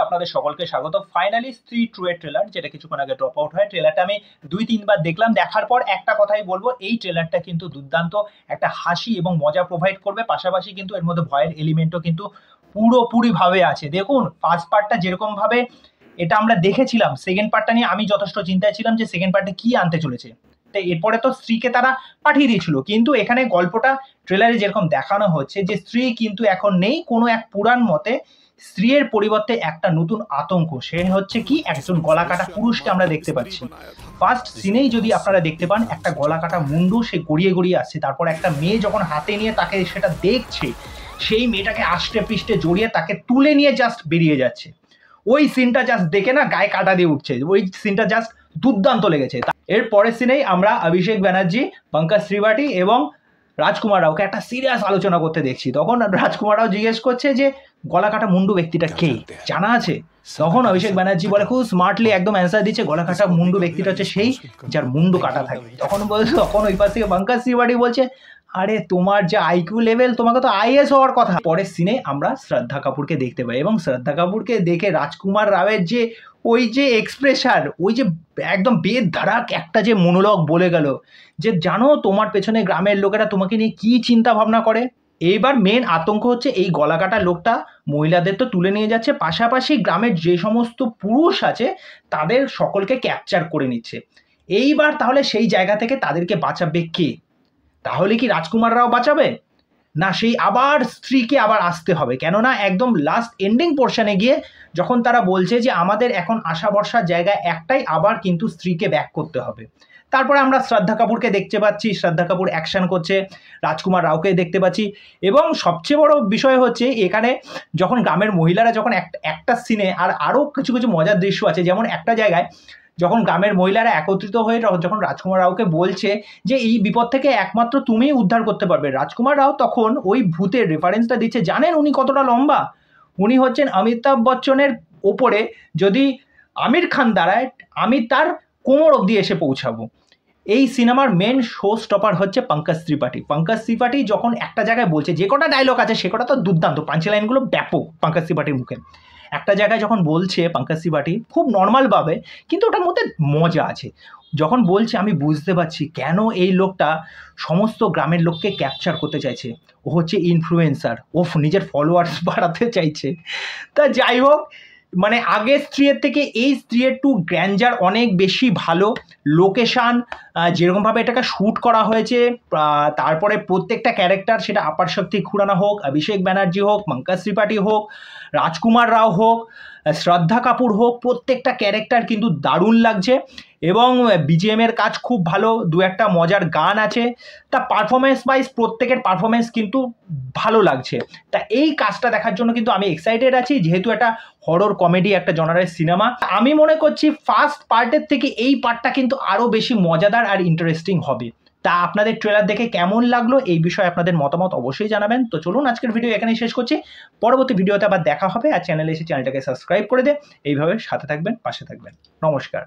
আপনাদের সকলকে স্বাগত। ফাইনালি স্ত্রী টু এর ট্রেলার, যেটা কিছুক্ষণ আগে ড্রপ আউট হয়, ট্রেলারটা আমি 2-3 বার দেখলাম। দেখার পর একটা কথাই বলবো, এই ট্রেলারটা কিন্তু দুর্দান্ত একটা হাসি এবং মজা প্রোভাইড করবে। পাশাপাশি কিন্তু এর মধ্যে ভয়ের এলিমেন্টও কিন্তু পুরোপুরি ভাবে আছে। দেখুন, ফার্স্ট পার্টটা যেরকম ভাবে এটা আমরা দেখেছিলাম, সেকেন্ড পার্টটা নিয়ে আমি যথেষ্ট চিন্তায় ছিলাম যে সেকেন্ড পার্টে কি আনতে চলেছে। তো এরপরে তো স্ত্রীকে তারা পাঠিয়ে দিয়েছিল, কিন্তু এখানে গল্পটা ট্রেলারে যেরকম দেখানো হচ্ছে যে স্ত্রী কিন্তু এখন নেই। কোনো এক পুরাণ মতে স্ত্রীর পরিবর্তে একটা নতুন আতঙ্ক, সে হচ্ছে কি একজন গলাকাটা পুরুষকে আমরা দেখতে পাচ্ছি। ফার্স্ট সিনেই যদি আপনারা দেখতে পান, একটা গলাকাটা মুন্ডু সে গড়িয়ে গড়িয়ে আসছে, তারপর একটা মেয়ে যখন হাতে নিয়ে তাকে সেটা দেখছে, সেই মেয়েটাকে আষ্টে পৃষ্ঠে জড়িয়ে তাকে তুলে নিয়ে জাস্ট বেরিয়ে যাচ্ছে। ওই সিনটা জাস্ট দেখে না গায়ে কাটা দিয়ে উঠছে, ওই সিনটা জাস্ট দুর্দান্ত লেগেছে। এর পরের সিনেই আমরা অভিষেক ব্যানার্জি, পঙ্কজ ত্রিপাঠী এবং রাজকুমার রাওকে একটা সিরিয়াস আলোচনা করতে দেখছি। তখন রাজকুমার রাও জিজ্ঞেস করছে যে গলা কাটা মুন্ডু ব্যক্তিটা কে, জানা আছে? তখন অভিষেক ব্যানার্জি বলে, খুব স্মার্টলি একদম অ্যান্সার দিচ্ছে, গলা কাটা মুন্ডু ব্যক্তিটা হচ্ছে সেই যার মুন্ডু কাটা থাকে। তখন ওই পাশ থেকে পঙ্কজ ত্রিপাঠী বলছে, আরে তোমার যে আইকিউ লেভেল, তোমাকে তো আইএস হওয়ার কথা। পরের সিনে আমরা শ্রদ্ধা কাপুরকে দেখতে পাই এবং শ্রদ্ধা কাপুরকে দেখে রাজকুমার রাওয়ের যে ওই যে এক্সপ্রেশন, ওই যে একদম বেধড়াক একটা যে মনোলগ বলে গেল যে জানো তোমার পেছনে গ্রামের লোকেরা তোমাকে নিয়ে কি চিন্তা ভাবনা করে। এইবার মেন আতঙ্ক হচ্ছে এই গলাকাটা লোকটা মহিলাদের তো তুলে নিয়ে যাচ্ছে, পাশাপাশি গ্রামের যে সমস্ত পুরুষ আছে তাদের সকলকে ক্যাপচার করে নিচ্ছে। এইবার তাহলে সেই জায়গা থেকে তাদেরকে বাঁচাবে কে? তাহলে কি রাজকুমার রাও বাঁচাবে, না সেই আবার স্ত্রীকে আবার আসতে হবে? কেননা একদম লাস্ট এন্ডিং পোর্শনে গিয়ে যখন তারা বলছে যে আমাদের এখন আশা ভরসার জায়গায় একটাই, আবার কিন্তু স্ত্রীকে ব্যাক করতে হবে। তারপরে আমরা শ্রদ্ধা কাপুরকে দেখতে পাচ্ছি, শ্রদ্ধা কাপুর অ্যাকশন করছে, রাজকুমার রাওকে দেখতে পাচ্ছি। এবং সবচেয়ে বড় বিষয় হচ্ছে এখানে যখন গ্রামের মহিলারা যখন একটা সিনে আরও কিছু কিছু মজার দৃশ্য আছে, যেমন একটা জায়গায় যখন গ্রামের মহিলারা একত্রিত হয়ে যখন রাজকুমার রাওকে বলছে যে এই বিপদ থেকে একমাত্র তুমিই উদ্ধার করতে পারবে, রাজকুমার রাও তখন ওই ভূতের রেফারেন্সটা দিচ্ছে। জানেন উনি কতটা লম্বা? উনি হচ্ছেন অমিতাভ বচ্চনের ওপরে যদি আমির খান দাঁড়ায়, আমি তার কোমর অবধি এসে পৌঁছাবো। এই সিনেমার মেন শো স্টপার হচ্ছে পঙ্কজ ত্রিপাঠী। পঙ্কজ ত্রিপাঠী যখন একটা জায়গায় বলছে, যে কটা ডায়লগ আছে সে কটা তো দুর্দান্ত, পাঞ্চি লাইনগুলো ব্যাপক পঙ্কজ ত্রিপাঠীর মুখে। একটা জায়গায় যখন বলছে পঙ্কজ ত্রিপাঠী খুব নর্মালভাবে, কিন্তু ওটার মধ্যে মজা আছে, যখন বলছে আমি বুঝতে পারছি কেন এই লোকটা সমস্ত গ্রামের লোককে ক্যাপচার করতে চাইছে। ও হচ্ছে ইনফ্লুয়েন্সার, ও নিজের ফলোয়ার্স বাড়াতে চাইছে। তা যাই হোক, মানে আগের স্ত্রীর থেকে এই স্ত্রীর টু গ্র্যান্ডার অনেক বেশি ভালো। লোকেশান যেরকমভাবে এটাকে শ্যুট করা হয়েছে, তারপরে প্রত্যেকটা ক্যারেক্টার, সেটা আপার শক্তি খুরানা হোক, অভিষেক ব্যানার্জি হোক, পঙ্কজ ত্রিপাঠী হোক, রাজকুমার রাও হোক, শ্রদ্ধা কাপুর হোক, প্রত্যেকটা ক্যারেক্টার কিন্তু দারুণ লাগছে। এবং বিজিএমের কাজ খুব ভালো, দু একটা মজার গান আছে। তা পারফরমেন্স ওয়াইজ প্রত্যেকের পারফরমেন্স কিন্তু ভালো লাগছে। তা এই কাজটা দেখার জন্য কিন্তু আমি এক্সাইটেড আছি, যেহেতু এটা হরর কমেডি একটা জনারের সিনেমা। আমি মনে করছি ফার্স্ট পার্টের থেকে এই পার্টটা কিন্তু আরও বেশি মজাদার আর ইন্টারেস্টিং হবে। তা আপনাদের ট্রেলার দেখে কেমন লাগলো এই বিষয়ে আপনাদের মতামত অবশ্যই জানাবেন। তো চলুন আজকের ভিডিও এখানেই শেষ করছি, পরবর্তী ভিডিওতে আবার দেখা হবে। আর চ্যানেলে এসে চ্যানেলটাকে সাবস্ক্রাইব করে দে, এইভাবে সাথে থাকবেন, পাশে থাকবেন। নমস্কার।